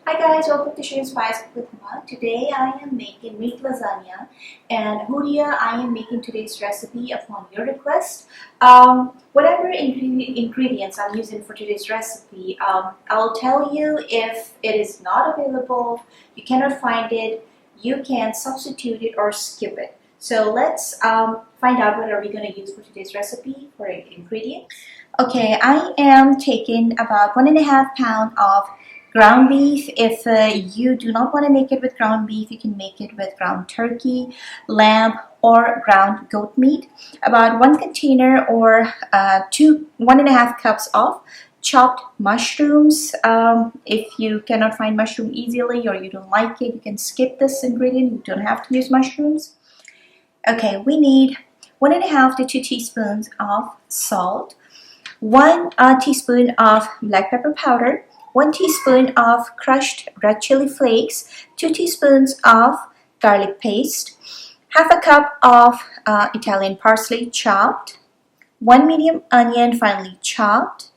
Hi guys, welcome to Share Spice with Ma. Today I am making meat lasagna, and Hudia, I am making today's recipe upon your request. Whatever ingredients I'm using for today's recipe, I'll tell you if it is not available, you cannot find it, you can substitute it or skip it. So let's find out what are we going to use for today's recipe for ingredients. Okay, I am taking about 1.5 pounds of ground beef. If you do not want to make it with ground beef, you can make it with ground turkey, lamb, or ground goat meat. About 1 container or 1.5 cups of chopped mushrooms. If you cannot find mushroom easily or you don't like it, you can skip this ingredient. You don't have to use mushrooms. Okay, we need 1.5 to 2 teaspoons of salt, 1 teaspoon of black pepper powder, 1 teaspoon of crushed red chili flakes, 2 teaspoons of garlic paste, half a cup of Italian parsley chopped, 1 medium onion finely chopped,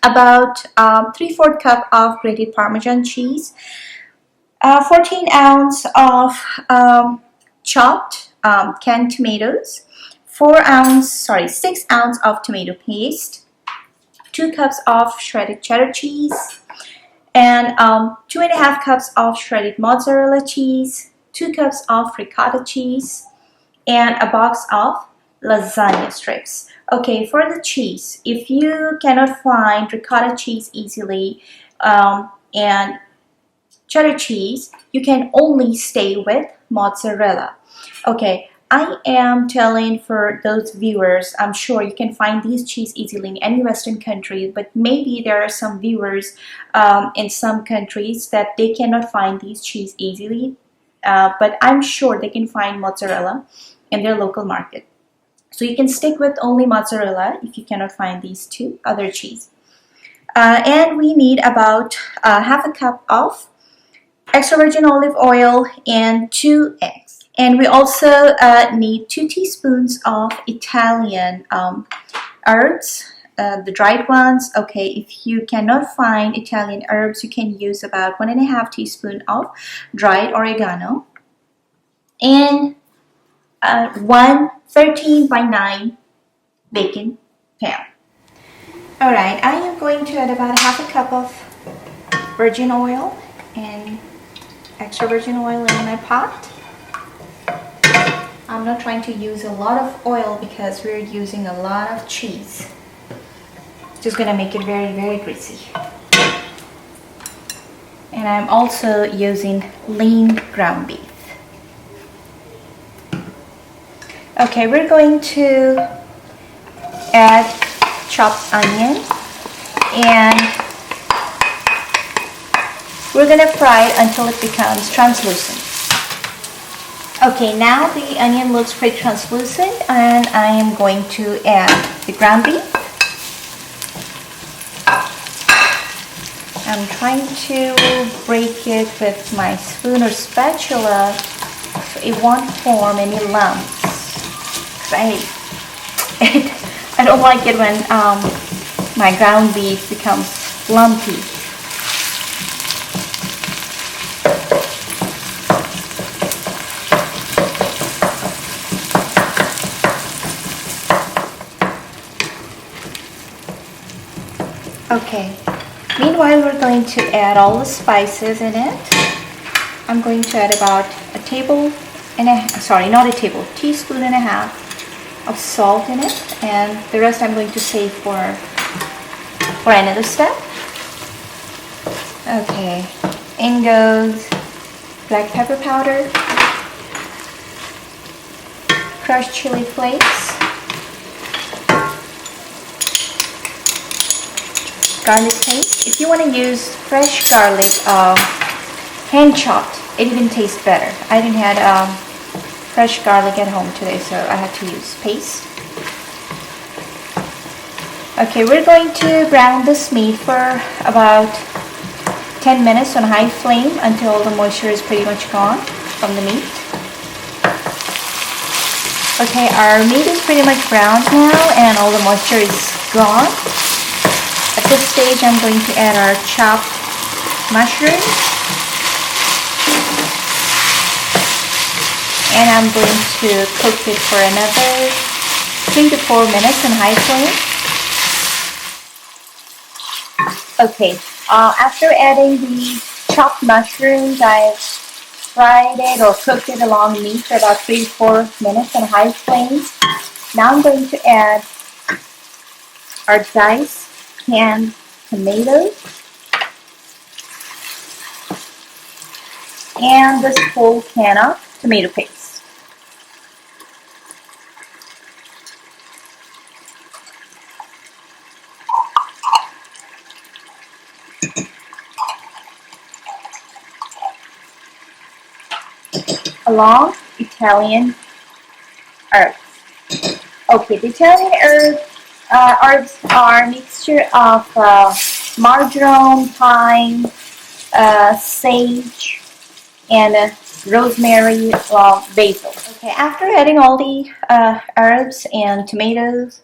about 3/4 cup of grated Parmesan cheese, 14 ounce of chopped canned tomatoes, 6 ounce of tomato paste, 2 cups of shredded cheddar cheese, and 2.5 cups of shredded mozzarella cheese, 2 cups of ricotta cheese, and a box of lasagna strips. Okay, for the cheese, if you cannot find ricotta cheese easily and cheddar cheese, you can only stay with mozzarella. Okay, I am telling for those viewers, I'm sure you can find these cheese easily in any Western country, but maybe there are some viewers in some countries that they cannot find these cheese easily, but I'm sure they can find mozzarella in their local market. So you can stick with only mozzarella if you cannot find these two other cheese. And we need about half a cup of extra virgin olive oil and 2 eggs. And we also need 2 teaspoons of Italian herbs, the dried ones. Okay, if you cannot find Italian herbs, you can use about 1.5 teaspoon of dried oregano, and 1 13/9 baking pan. Alright, I am going to add about half a cup of virgin oil and extra virgin oil in my pot. I'm not trying to use a lot of oil because we're using a lot of cheese. Just gonna make it very, very greasy. And I'm also using lean ground beef. Okay, we're going to add chopped onion and we're gonna fry it until it becomes translucent. Okay, now the onion looks pretty translucent and I am going to add the ground beef. I'm trying to break it with my spoon or spatula so it won't form any lumps. I don't like it when my ground beef becomes lumpy. Okay, meanwhile we're going to add all the spices in it. I'm going to add about a teaspoon and a half of salt in it, and the rest I'm going to save for another step. Okay, in goes black pepper powder, crushed chili flakes, garlic paste. If you want to use fresh garlic, hand chopped, it even tastes better. I didn't have fresh garlic at home today, so I had to use paste. Okay, we're going to brown this meat for about 10 minutes on high flame until all the moisture is pretty much gone from the meat. Okay, our meat is pretty much browned now and all the moisture is gone. At this stage, I'm going to add our chopped mushrooms, and I'm going to cook it for another 3 to 4 minutes on high flame. Okay, after adding the chopped mushrooms, I've fried it or cooked it along meat for about 3 to 4 minutes on high flames. Now I'm going to add our diced canned tomatoes and this whole can of tomato paste. Along Italian herbs. Okay, the Italian herbs are a mixture of marjoram, thyme, sage, and rosemary, basil. Okay, after adding all the herbs and tomatoes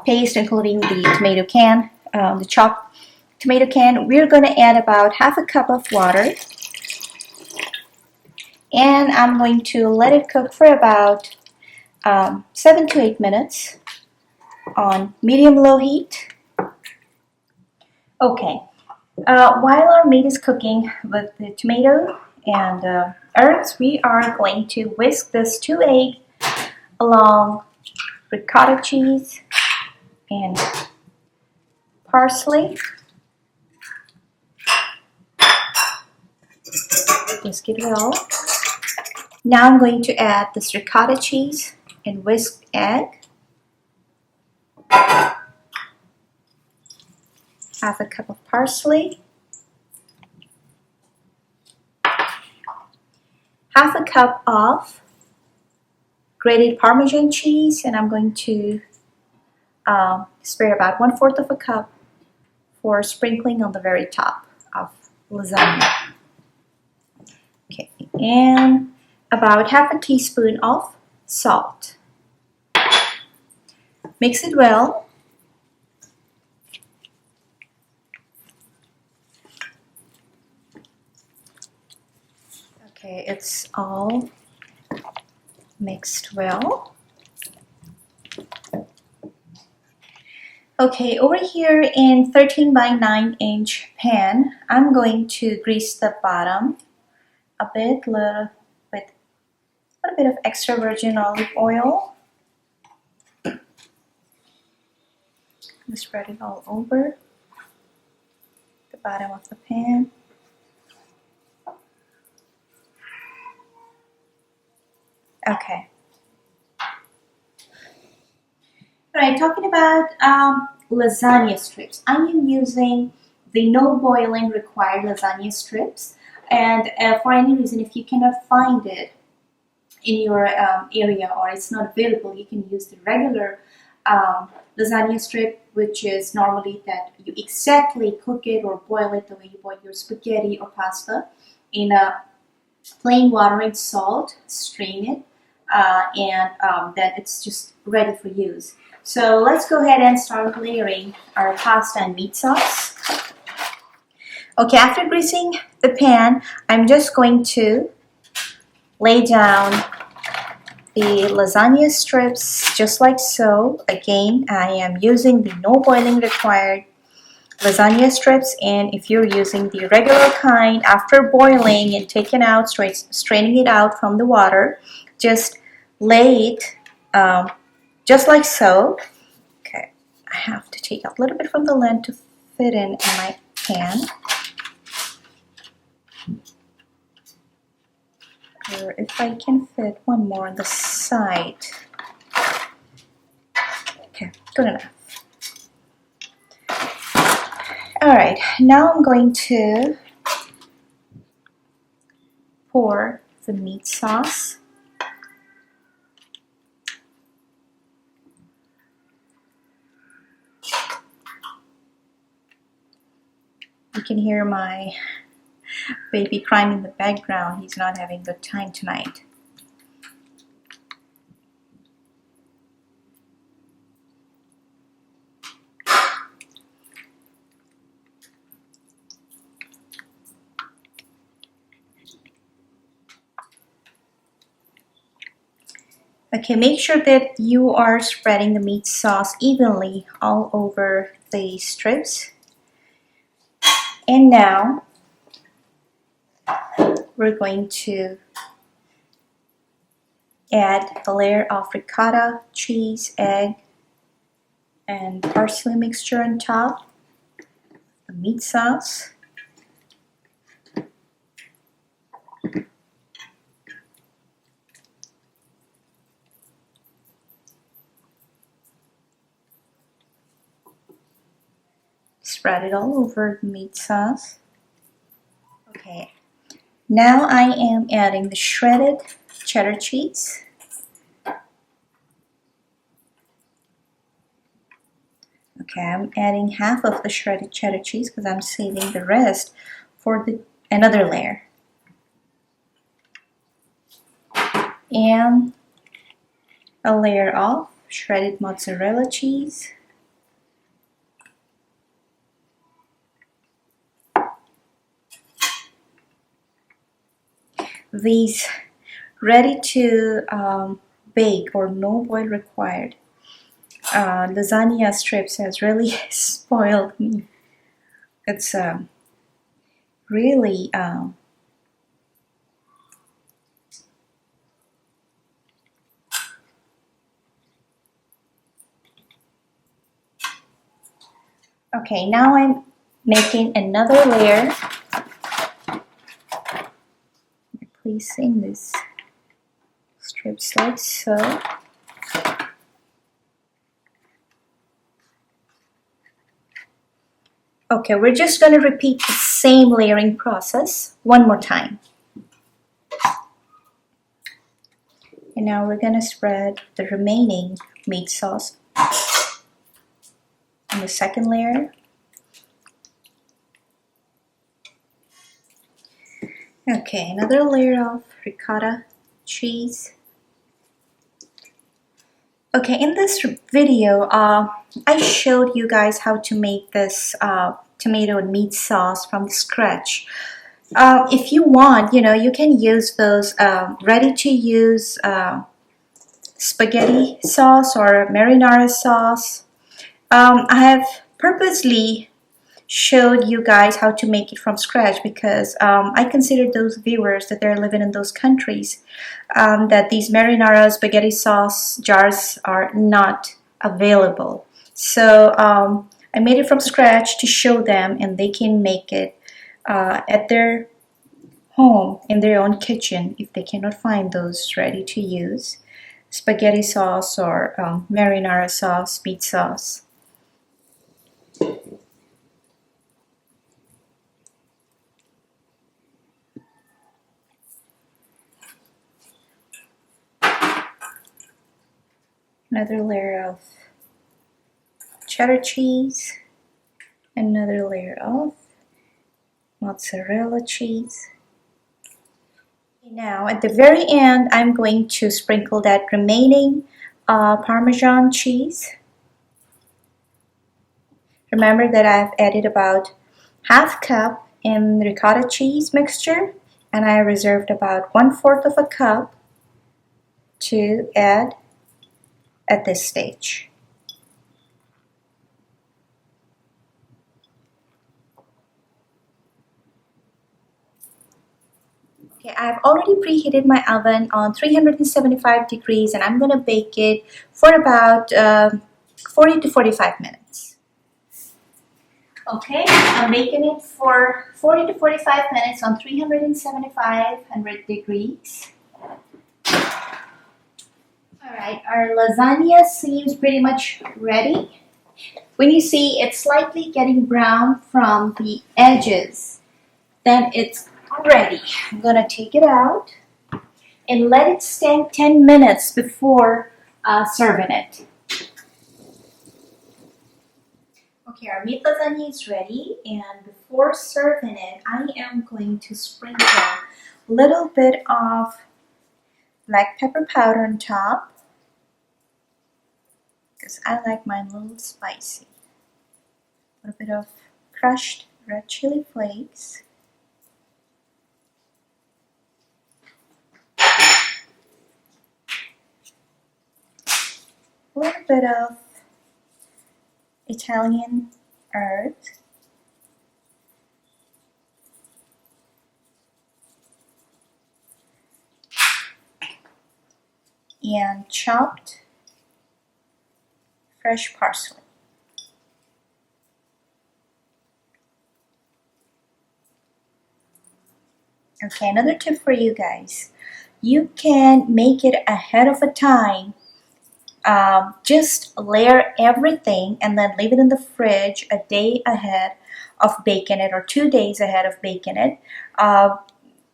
paste, including the tomato can, the chopped tomato can, we're going to add about half a cup of water. And I'm going to let it cook for about 7 to 8 minutes on medium-low heat. Okay, while our meat is cooking with the tomato and herbs, we are going to whisk this 2 eggs along ricotta cheese and parsley. Whisk it well. Now I'm going to add this ricotta cheese and whisked egg. Half a cup of parsley. Half a cup of grated Parmesan cheese, and I'm going to spare about 1/4 of a cup for sprinkling on the very top of lasagna. Okay, and about half a teaspoon of salt. Mix it well. Okay, it's all mixed well. Okay, over here in 13 by 9 inch pan, I'm going to grease the bottom a bit with a little bit of extra virgin olive oil. Spread it all over the bottom of the pan. Okay. Alright, talking about lasagna strips. I am using the no boiling required lasagna strips, and for any reason, if you cannot find it in your area or it's not available, you can use the regular lasagna strip, which is normally that you exactly cook it or boil it the way you boil your spaghetti or pasta in a plain water and salt, strain it, and then it's just ready for use. So let's go ahead and start layering our pasta and meat sauce. Okay, after greasing the pan, I'm just going to lay down the lasagna strips just like so. Again, I am using the no boiling required lasagna strips, and if you're using the regular kind, after boiling and taking out, straining it out from the water, just lay it just like so. Okay, I have to take out a little bit from the lid to fit in my pan. Or if I can fit one more on the side. Okay, good enough. Alright, now I'm going to pour the meat sauce. You can hear my baby crying in the background. He's not having a good time tonight. Okay, make sure that you are spreading the meat sauce evenly all over the strips. And now we're going to add a layer of ricotta, cheese, egg, and parsley mixture on top, the meat sauce. Spread it all over the meat sauce. Okay, now I am adding the shredded cheddar cheese. Okay, I'm adding half of the shredded cheddar cheese because I'm saving the rest for another layer. And a layer of shredded mozzarella cheese. These ready to bake or no boil required lasagna strips has really spoiled me. It's really okay, now I'm making another layer. Placing this strips like so. Okay, we're just going to repeat the same layering process one more time. And now we're going to spread the remaining meat sauce on the second layer. Okay, another layer of ricotta cheese. Okay, in this video, I showed you guys how to make this tomato and meat sauce from scratch. If you want, you can use those ready-to-use spaghetti sauce or marinara sauce. I have purposely showed you guys how to make it from scratch because I consider those viewers that they're living in those countries that these marinara spaghetti sauce jars are not available. So I made it from scratch to show them, and they can make it at their home in their own kitchen if they cannot find those ready to use spaghetti sauce or marinara sauce, meat sauce. Another layer of cheddar cheese, another layer of mozzarella cheese. Now at the very end, I'm going to sprinkle that remaining Parmesan cheese. Remember that I've added about half cup in ricotta cheese mixture, and I reserved about 1/4 of a cup to add at this stage. Okay, I've already preheated my oven on 375 degrees, and I'm going to bake it for about 40 to 45 minutes. Okay, I'm baking it for 40 to 45 minutes on 375 degrees. Alright, our lasagna seems pretty much ready. When you see it's slightly getting brown from the edges, then it's ready. I'm gonna take it out and let it stand 10 minutes before serving it. Okay, our meat lasagna is ready, and before serving it, I am going to sprinkle a little bit of black pepper powder on top because I like mine a little spicy. A little bit of crushed red chili flakes. a little bit of Italian herbs. And chopped fresh parsley. Okay, another tip for you guys. You can make it ahead of a time. Just layer everything and then leave it in the fridge a day ahead of baking it or 2 days ahead of baking it.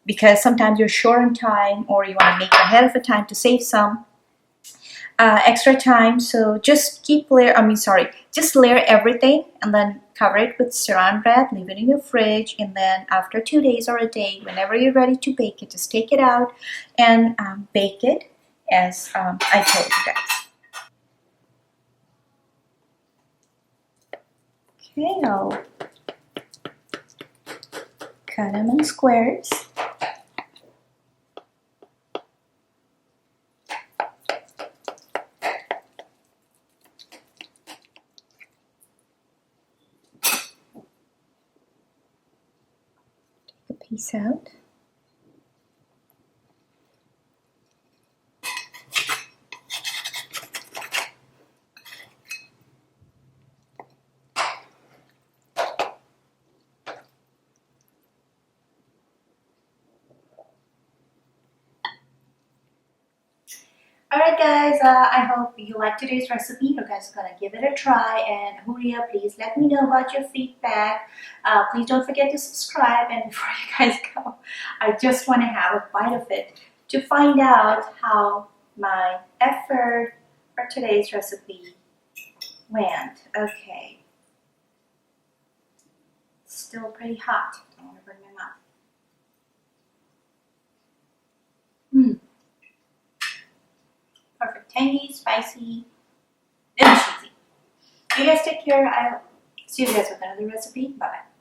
Because sometimes you're short on time or you want to make ahead of a time to save some extra time. So just just layer everything and then cover it with saran wrap, leave it in your fridge, and then after 2 days or a day, whenever you're ready to bake it, just take it out and bake it as I told you guys. Okay, I'll cut them in squares. Take a piece out. Alright guys, I hope you like today's recipe. You guys are gonna give it a try, and hurry up, please let me know about your feedback. Please don't forget to subscribe, and before you guys go, I just want to have a bite of it to find out how my effort for today's recipe went. Okay, still pretty hot. I want to burn my mouth. Perfect, tangy, spicy, and cheesy. You guys take care. I'll see you guys with another recipe. Bye bye.